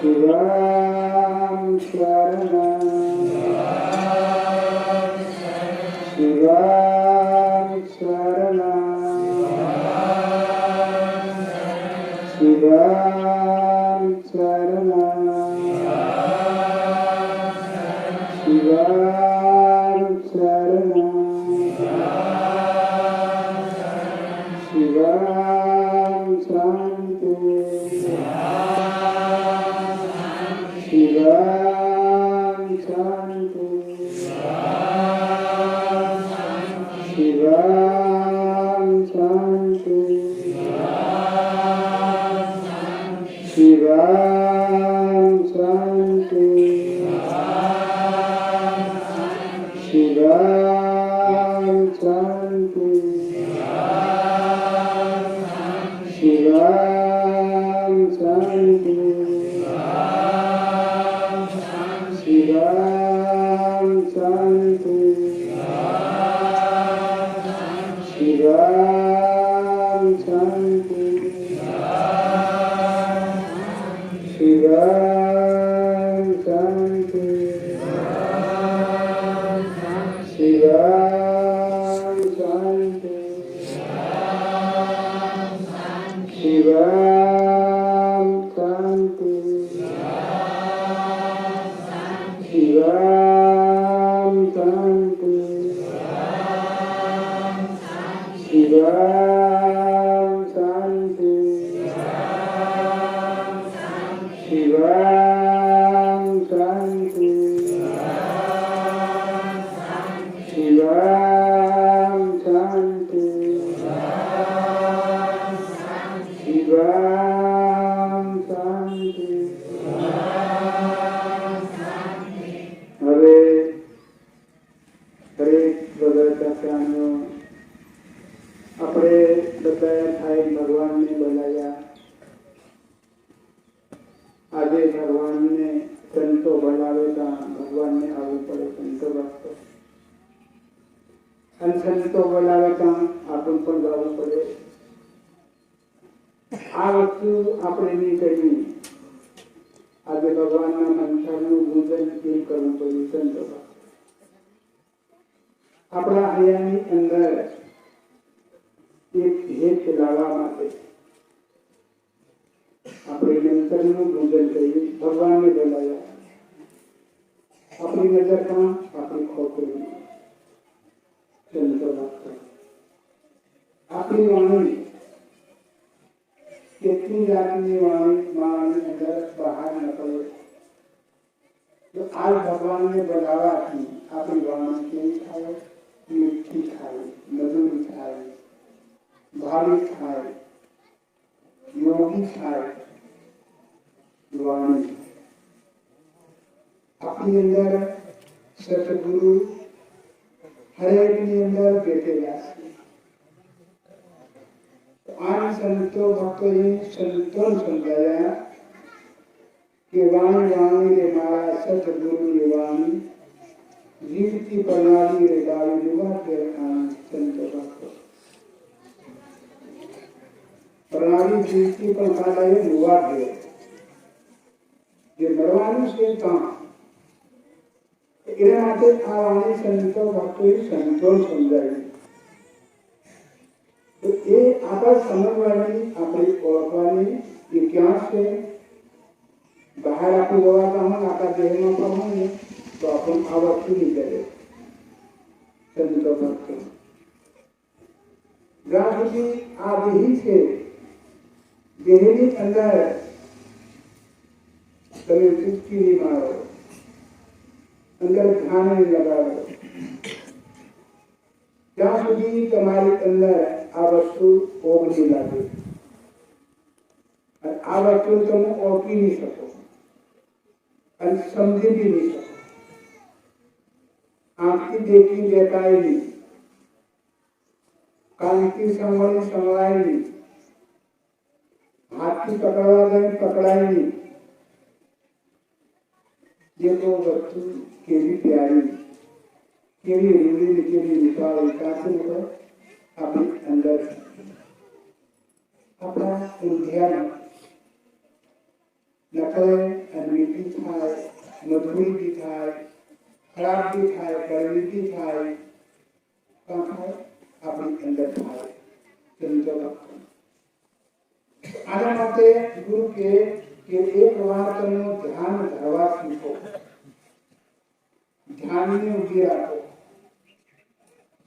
शिवां शरणं शिवां शरणं शिवां शरणं शिवां शरणं शिवां शान्ति शिवां शान्ति शिवां शान्ति शिवां शान्ति शिवां शान्ति शिवां शान्ति शिवां शान्ति शिवां शान्ति शिवां शान्ति शिवां शान्ति शिवां शान्ति शिवां शान्ति शिवां शान्ति शिवां शान्ति शिवां शान्ति शिवां शान्ति હવે દરેક બધા પ્રાણીઓ આપણે બધા થાય ભગવાનને બોલાવ્યા. આજે ભગવાનને સંતો બોલાવે તો ભગવાનને આવવું પડે, સંતો ભક્તો, અને સંતો બોલાવે તો આપણું પણ જવું પડે. આ વસ્તુ આપણે નહીં કરી. આજે ભગવાનના મંથનનું પૂજન કેમ કરવું પડ્યું? સંતો ભક્તો આપણા અહીંયાની અંદર એક હેત લાવવા માટે આપણે મંત્રનું પૂજન કર્યું, ભગવાનને બોલાવ્યા. આપણી નજરમાં આપણી ખોટરી સંતો ભક્તો, આપણી વાણી કેટલી જાતની વાણી અંદર બહાર નીકળે. તો આ ભગવાનને બોલાવવાથી આપણી વાણી કેવી થાય? મીઠી થાય, મધુરી થાય, ભાવિક થાય, યોગી થાય. વાણી આપણી અંદર સતગુરુ હરેકની અંદર બેઠેલા છે. આ સંતો ભક્તોએ સંતોને સમજાયા કે વાણી વાણી રે મારા સતગુરુની વાણી, જીવતી પ્રણાલી રે ગાવી નિવાસ દેખાણી. સંતો ભક્તો પ્રણાલી જીવતી પ્રણાલી નિવાસ દે જે મળવાનું છે કામ. એના માટે આ વાણી સંતો ભક્તોએ સંતોને સમજાવી. તો એ આપણે સમજવાની, આપણે ઓળખવાની એ ક્યાં છે. બહાર આપણે જોવાતા હોય, આપણા દેહમાં પણ હોય ને તો આપણને આ વસ્તુ નહીં કરે. સંતો ભક્તો જ્યાં સુધી આ દેહી છે, દેહની અંદર તમે ચૂપકી નહીં મારો, અંદર ધ્યાન નહીં લગાવો, ત્યાં સુધી તમારી અંદર આ વસ્તુ ઓગળી લાગે. આ વસ્તુ તમે ઓળખી નહીં શકો અને સમજી બી નહીં શકો. આંખથી દેખી દેખાય નહીં, કાનથી સાંભળી સંભળાય નહીં, હાથથી પકડવા ગઈ પકડાય નહીં. જે તો વસ્તુ કેવી પ્યારી, કેવી રૂડી, કેવી વિશાળ વિકાસ આપણી અંદર આપણા ઊંધિયામાં નકલે અને મીઠી થાય, મધુરી બી થાય, ખરાબ બી થાય, કડવી બી થાય, પણ થાય આપણી અંદર થાય સમજો આના માટે ગુરુ કે એક વાર તમે ધ્યાન ધરવા શીખો, ધ્યાનને ઉભી રાખો,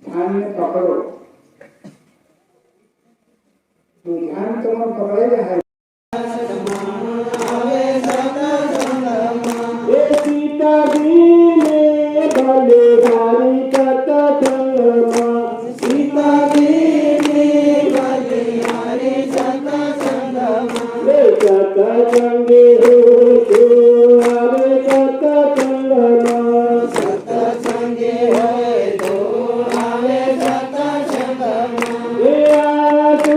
ધ્યાનને પકડો तो ध्यान तुम्हारा पकड़े जाए सीता दीने भले हरि कथा संगमा सीता दीने भले हरि कथा संगमा रे कथा संगे हो तो हरे कथा संगमा कथा संगे है तो हरे कथा संगमा रे आसु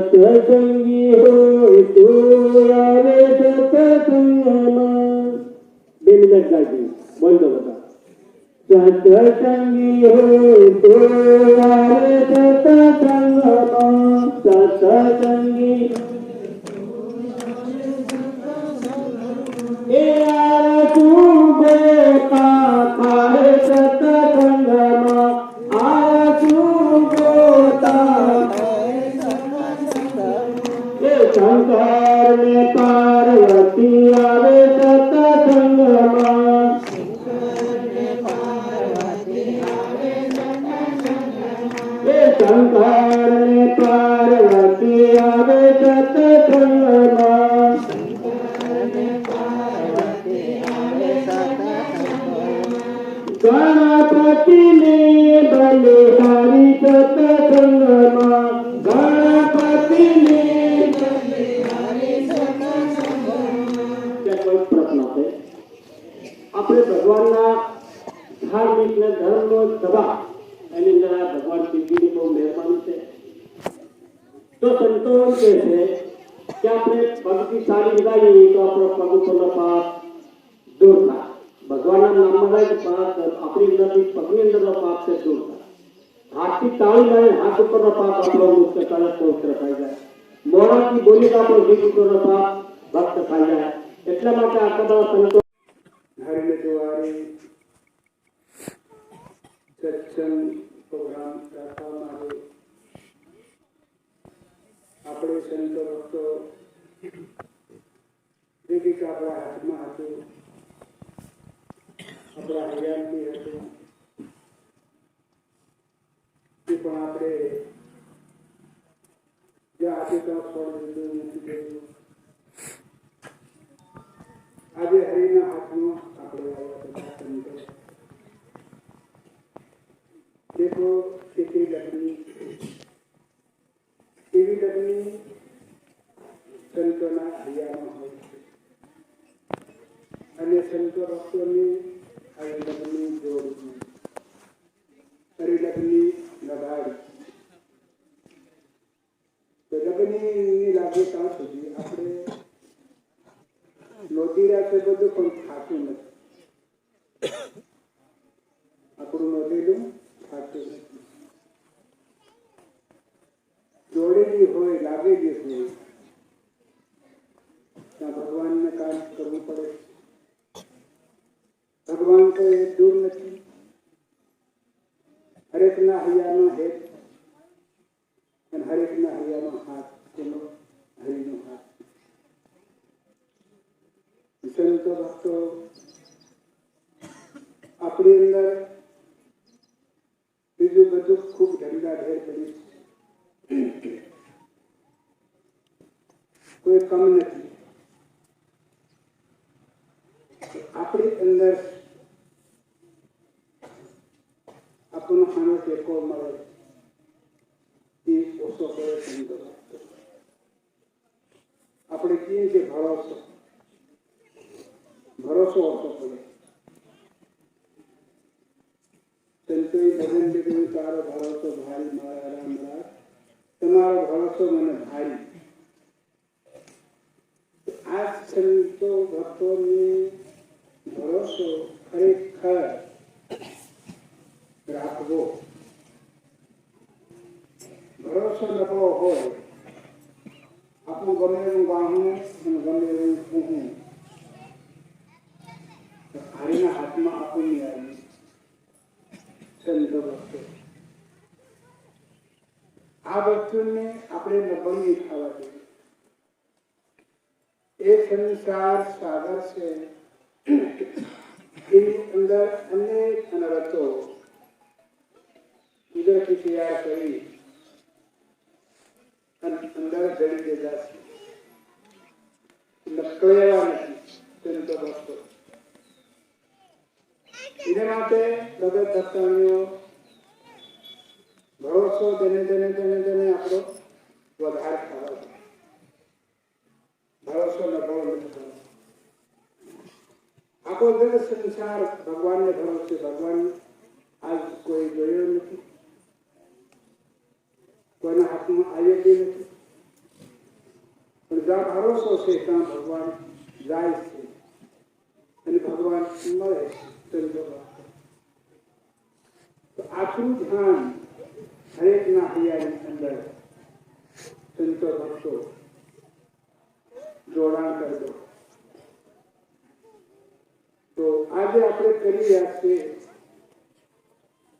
सत्संगी हो तो आवे सत्संगमा 2 मिनट लागी बोल दो बता सत्संगी हो तो आवे सत्संगमा सत्संगी ए आसु गोता खाए सत्संगमा आसु गोता शंकर में पार्वती आवे सत्संगमा शंकर में पार्वती आवे सत्संगमा गणपति ने भले हरि सत्संगमा गणपति ने આપણે ભગવાનના ધાર્મિક ને ધર્મનો સભા એની અંદર ભગવાન શિવજીની બહુ મહેરબાની છે તો સંતો કહે છે કે આપણે ભક્તિ સારી લગાવીએ તો આપણો પગ ઉપરનો પાપ દૂર થાય ભગવાનના નામમાં રહે પાપ આપણી અંદરથી પગની અંદરનો પાપ છે દૂર થાય હાથથી તાળી લાવે હાથ ઉપરનો પાપ આપણો મુક્ત કરે પવિત્ર થઈ જાય મોઢાથી બોલી આપણો જીભ ઉપરનો પાપ ભક્ત થઈ જાય એટલા માટે આ બધા સંતો धर्म द्वारे सत्संग પ્રોગ્રામ રાખવામાં આવ્યો. આપણે સંતો ભક્તો જે આપણા હાથમાં હતું, આપણા હરિયાણથી હતું, એ પણ આપણે જ્યાં આજે ત્યાં છોડી દીધું, મૂકી દીધું. આજે હરિના હાથમાં આપણે આવ્યા બધા સંતો. દેખો કેટલી લગ્ની એવી લગ્ની સંતોના હૈયામાં હોય છે અને સંતો ભક્તોની હરિલગ્ની જોડવી, હરિલગ્ની લગાડી. તો લગ્નની લાગે ત્યાં સુધી આપણે નોંધી રહ્યા છે બધું, પણ થાતું નથી. આપણું નોંધેલું થાતું નથી. જોડેલી હોય, લાગેલી હોય, ત્યાં ભગવાનને કામ કરવું પડે. ભગવાન તો એ દૂર નથી. હરેકના હૈયાનો હેત અને હરેકના હૈયાનો હાથ, તેનો હરિનો હાથ. સંતો ભક્તો આપણી અંદર બીજું બધું ખૂબ ઢંગા ઢેર કરી, કોઈ કમ નથી. આપણી અંદર આપણો ખાનો ટેકો મળે એ ઓછો કરે સંતો ભક્તો. આપણે કહીએ કે ભરોસો ઓછો પડે. સંતોએ ભજન લીધું, તારો ભરોસો ભારી મારા રામ રામ, તમારો ભરોસો મને ભારી. આ સંતો ભક્તોને ભરોસો ખરેખર રાખવો. ભરોસો નબળો હોય, આપણું ગમે એવું વાહું અને ગમે એવું કહું, હરિના હાથમાં આપણને આવી. સંતો ભક્તો આ વસ્તુને આપણે નબળી ખાવા જોઈએ. એ સંસાર સાગર છે, એની અંદર અનેક અનર્થો કુદરતી તૈયાર કરી અને અંદર જડી દેતા છે. નકળેવા નથી સંતો ભક્તો. એના માટે જગત ભક્તોનો ભરોસો તેને આપણો વધારે ખાવા. ભરોસો નબળો નથી કરવો. આખો જગત સંસાર ભગવાનને ભરોસે. ભગવાન આજ કોઈ જોયો નથી, કોઈના હાથમાં આવ્યો બી નથી, પણ જ્યાં ભરોસો છે ત્યાં ભગવાન જાય છે અને ભગવાન મળે છે. તો આટલું ધ્યાન હરેકના હૈયાની અંદર સંતો ભક્તો જોડાણ કરજો. તો આજે આપણે કરી રહ્યા છીએ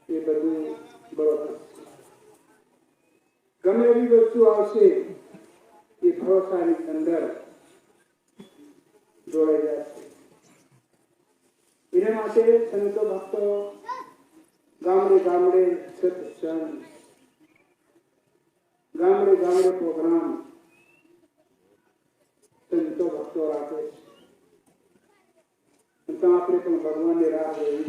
એ બધું બરોબર. ગમે એવી વસ્તુ આવશે એ ભરોસાની અંદર જોડાઈ જશે. એના માટે સંતો ભક્તો ગામડે ગામડે સત્સંગ, ગામડે ગામડે પ્રોગ્રામ સંતો ભક્તો રાખે છે. તો આપણે પણ ભગવાનની રાહ જોઈ.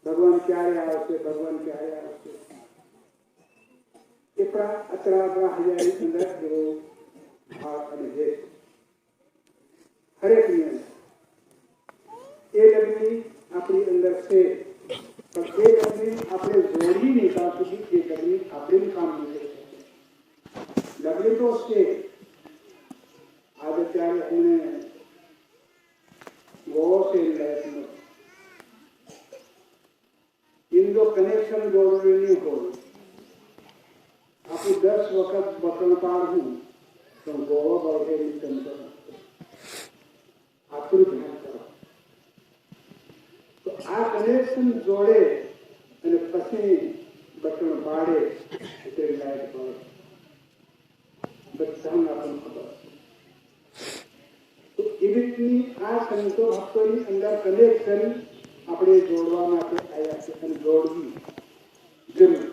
ભગવાન ક્યારે આવશે, ભગવાન ક્યારે આવશે. એ પણ આપણા હૈયાની અંદર એવો ભાવ અને હેત હરેકની અંદર એ લગ્ની આપણી અંદર છે. પણ એ લગ્ની આપણે જોડી નહીં ત્યાં સુધી એ લગ્ની આપણે કામ નહીં કરી શકીએ. લગ્ની તો છે. આજે ત્યારે અમને ગોવો છે લાઈફનો ઇન્દો કનેક્શન જોડવું નહીં હોય. આપણું 10 વખત બટન પાડવું તો ગોવો બળેલી સંતો આપણું ધ્યાન કરો. તો આ કનેક્શન જોડે અને પછી બટણ પાડે એટલે લાઈટ પડે બધાને આપણને ખબર તો એવી રીતની આ સંતો ભક્તોની અંદર કનેક્શન આપણે જોડવા માટે આવ્યા છે અને જોડવી જરૂર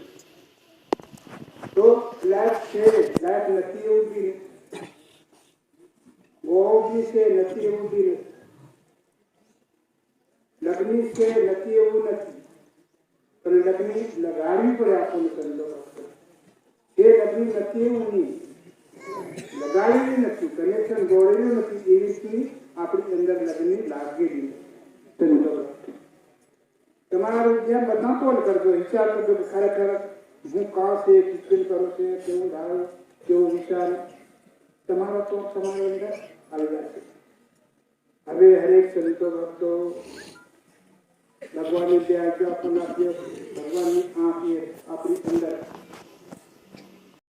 તો લાઈટ છે લાઈટ નથી એવું બી ગોળી છે નથી એવું બી લગ્ની છે નથી એવું નથી પણ લગ્ની લગાડવી પડે આપણને સંતો ભક્તો એ લગ્ની નથી એવું નહીં લગાડેલી નથી કનેક્શન જોડેલું નથી એવી રીતની આપણી અંદર લગ્ની લાગેલી સંતો ભક્તો તમારું જ્યાં બધા કોલ કરજો વિચાર કરજો કે ખરેખર હું કાં છે કીર્તન કરું છે કેવું ધારો કેવો વિચાર તમારો તો તમારી અંદર આવી જશે હવે હરેક સંતો ભક્તો ભગવાનની જે આજ્ઞા આપણને આપ્યો ભગવાનની આંખ આપણી અંદર